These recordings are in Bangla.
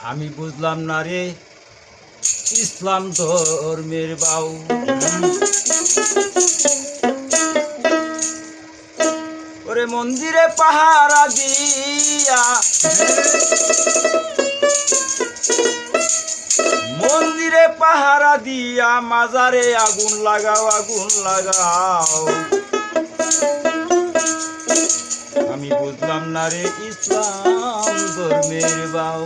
আমি বুঝলাম না রে ইসলাম ধর্মের বাউ। ওরে মন্দিরে পাহারা দিয়া, মন্দিরে পাহারা দিয়া মাজারে আগুন লাগাও, আগুন লাগাও। আমি বুঝলাম না রে ইসলাম ধর্মের বাউ।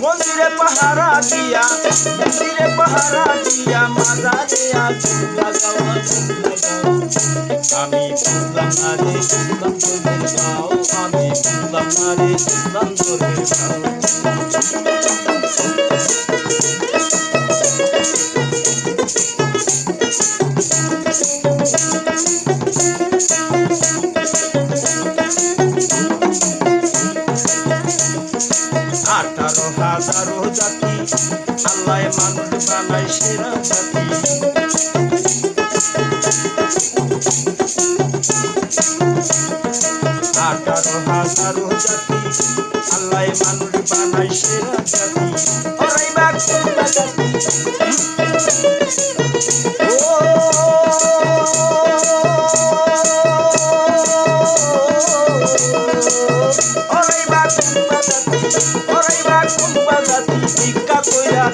মন্দিরে পাহারা দিয়া, মন্দিরে পাহারা দিয়া মাজারে আগুন লাগাও, আগুন লাগাও। আমি বুঝলাম না রে ইসলাম ধর্মের বাউ। আমি বুঝলাম না রে ইসলাম ধর্মের বাউ। 18,000 জাতি আল্লাহ মানুষ বানায় সেরা জাতি। 18,000 জাতি আল্লাহ মানুষ বানায় সেরা জাতি। ওরাই বা কোনটা জাতি? ওরাই বা কোনটা জাতি? ওরাই বা কোনটা জাতি? ভিক্ষা কইরা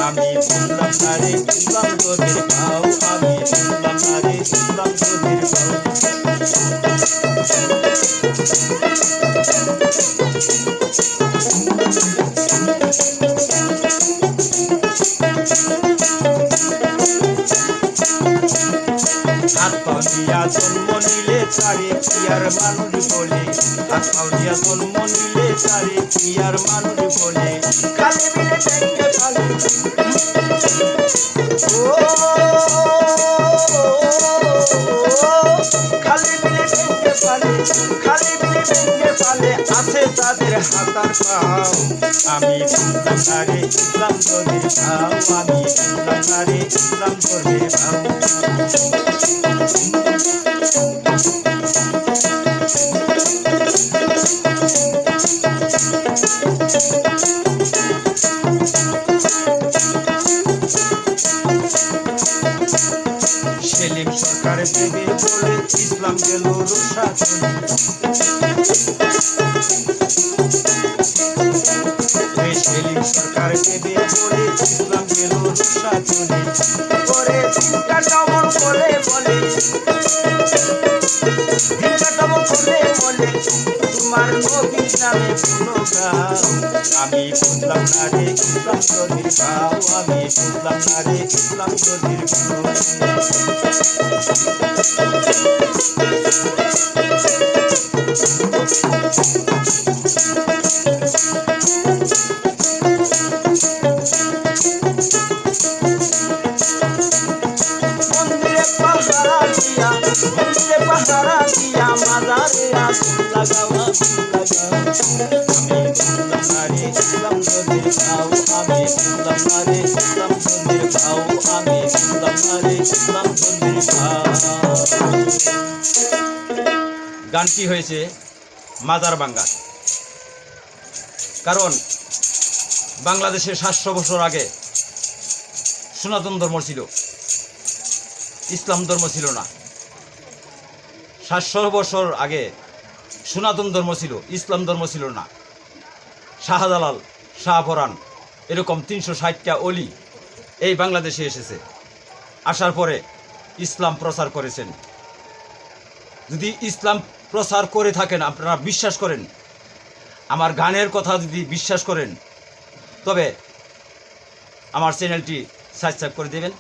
আমি বুঝলাম না রে ইসলাম ধর্মের ভাও। আমি বুঝলাম না রে ইসলাম ধর্মের ভাও। হাত পা দিয়া জন্ম নিলে তারে কি আর মানুষ বলে? হাত পা দিয়া জন্ম নিলে তারে কি আর মানুষ বলে? খালে বিলে ভেঙে ফালে, খালে বিলে ভেঙে ফালে, খালে বিলে ভেঙে ফালে আছে তাদের হাতার পাও। আমি বুঝলাম না রে ইসলাম ধর্মের ভাও। আমি বুঝলাম না রে ইসলাম ধর্মের ভাও। সেলিম সরকার দেবে বলে ইসলাম গেল রোষা চলে। সেলিম সরকার দেবে বলে ইসলাম গেল রোষা চলে। করে দিনটা কেমন বলে বলে, দিনটা কেমন বলে বলে তোমার নবীর নামে কোনো গাও। আমি বুঝলাম না রে ইসলাম ধর্মের ভাও। আমি বুঝলাম না রে ইসলাম ধর্মের ভাও। মন্দিরে পাহারা দিয়া, মন্দিরে পাহারা দিয়া মাজারে আগুন লাগাও, আগুন লাগাও। আমি বুঝলাম না রে ইসলাম ধর্মের ভাও। আমি বুঝলাম না রে ইসলাম ধর্মের ভাও। আমি বুঝলাম না রে ইসলাম ধর্মের ভাও। গানটি হয়েছে মাজার ভাঙ্গা। কারণ বাংলাদেশে 700 বছর আগে সনাতন ধর্ম ছিল, ইসলাম ধর্ম ছিল না। 700 বছর আগে সনাতন ধর্ম ছিল, ইসলাম ধর্ম ছিল না। শাহজালাল, শাহপরাণ এরকম 360টা অলি এই বাংলাদেশে এসেছে। আসার পরে ইসলাম প্রচার করেছেন। যদি ইসলাম প্রচার করে থাকেন, আপনারা বিশ্বাস করেন, আমার গানের কথা যদি বিশ্বাস করেন, তবে আমার চ্যানেলটি সাবস্ক্রাইব করে দেবেন,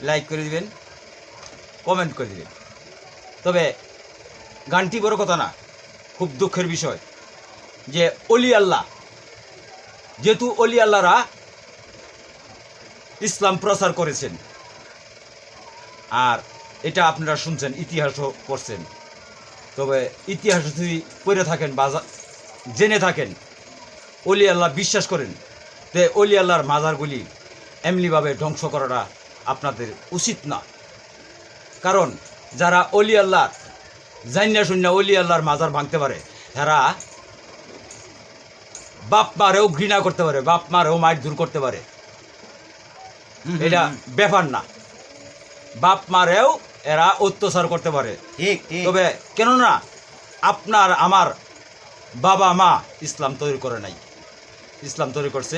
লাইক করে দিবেন, কমেন্ট করে দিবেন। তবে গানটি বড় কথা না, খুব দুঃখের বিষয় যে অলি আল্লাহ, যেহেতু অলি আল্লাহরা ইসলাম প্রচার করেছেন, আর এটা আপনারা শুনছেন, ইতিহাসও পড়ছেন। তবে ইতিহাস যদি পড়ে থাকেন বা জেনে থাকেন, অলি আল্লাহ বিশ্বাস করেন, তো অলি আল্লাহর মাজারগুলি এমনিভাবে ধ্বংস করাটা আপনাদের উচিত না। কারণ যারা অলি আল্লাহর জান্না শূন্য অলি আল্লাহর মাজার ভাঙতে পারে, এরা বাপ মারেও ঘৃণা করতে পারে, বাপ মারেও মায়ের দূর করতে পারে। এটা ব্যাপার না, বাপ মারেও এরা অত্যাচার করতে পারে। তবে কেননা আপনার আমার বাবা মা ইসলাম তৈরি করে নাই, ইসলাম তৈরি করছে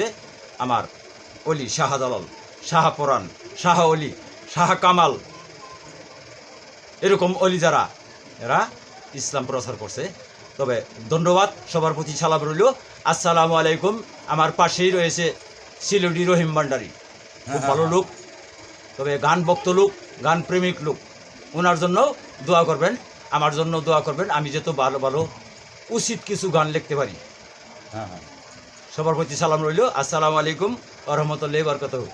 আমার অলি শাহজালাল, শাহপরাণ, শাহ অলি, শাহ কামাল, এরকম অলি যারা এরা ইসলাম প্রচার করছে। তবে ধন্যবাদ, সবার প্রতি সালাম রইল। আসসালামু আলাইকুম। আমার পাশেই রয়েছে সিলেটি রহিম ভান্ডারী, খুব ভালো লোক, তবে গান ভক্ত লোক, গান প্রেমিক লোক। ওনার জন্য দোয়া করবেন, আমার জন্য দোয়া করবেন, আমি যত ভালো ভালো উচিত কিছু গান লিখতে পারি। সবার প্রতি সালাম রইল। আসসালামু আলাইকুম ওয়া রাহমাতুল্লাহি ওয়া বারাকাতুহু।